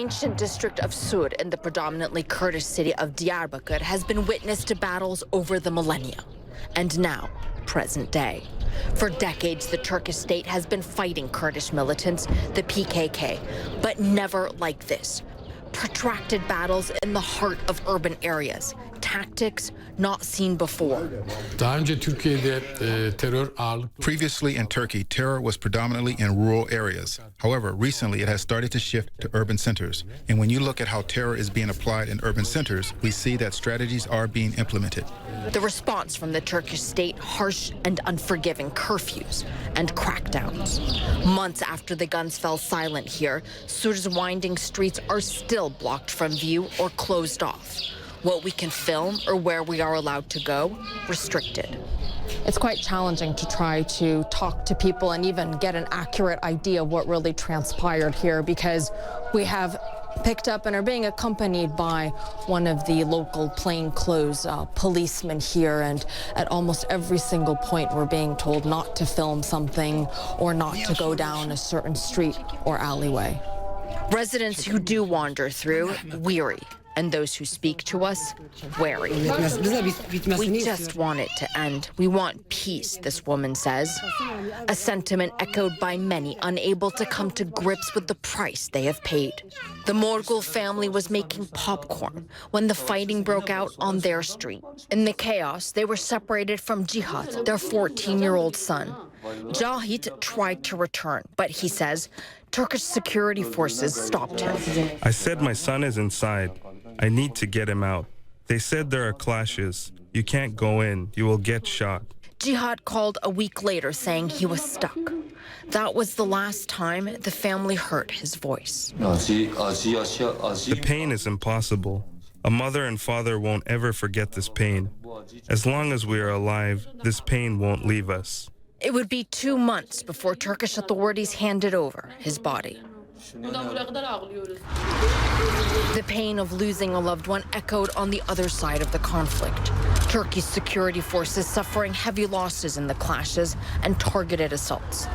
ancient district of Sur in the predominantly Kurdish city of Diyarbakir has been witness to battles over the millennia, and now, present day. For decades, the Turkish state has been fighting Kurdish militants, the PKK, but never like this. Protracted battles in the heart of urban areas, tactics not seen before. Previously in Turkey, terror was predominantly in rural areas. However, recently it has started to shift to urban centers. And when you look at how terror is being applied in urban centers, we see that strategies are being implemented. The response from the Turkish state, harsh and unforgiving curfews and crackdowns. Months after the guns fell silent here, Sur's winding streets are still blocked from view or closed off. What we can film or where we are allowed to go, restricted. It's quite challenging to try to talk to people and even get an accurate idea of what really transpired here, because we have picked up and are being accompanied by one of the local plainclothes policemen here, and at almost every single point we're being told not to film something or not to go down a certain street or alleyway. Residents who do wander through, weary, and those who speak to us, wary. We just want it to end. We want peace, this woman says. A sentiment echoed by many unable to come to grips with the price they have paid. The Morgul family was making popcorn when the fighting broke out on their street. In the chaos, they were separated from Cihat, their 14-year-old son. Cahit tried to return, but he says Turkish security forces stopped him. I said my son is inside. I need to get him out. They said there are clashes. You can't go in. You will get shot. Cihat called a week later saying he was stuck. That was the last time the family heard his voice. The pain is impossible. A mother and father won't ever forget this pain. As long as we are alive, this pain won't leave us. It would be 2 months before Turkish authorities handed over his body. The pain of losing a loved one echoed on the other side of the conflict. Turkey's security forces suffering heavy losses in the clashes and targeted assaults.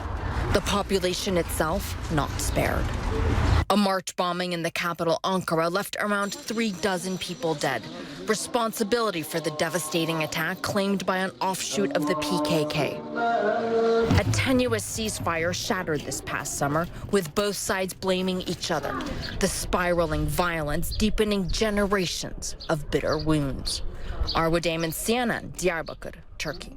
The population itself not spared. A March bombing in the capital, Ankara, left around 36 people dead. Responsibility for the devastating attack claimed by an offshoot of the PKK. A tenuous ceasefire shattered this past summer, with both sides blaming each other. The spiraling violence deepening generations of bitter wounds. Arwa Damon, CNN, Diyarbakir, Turkey.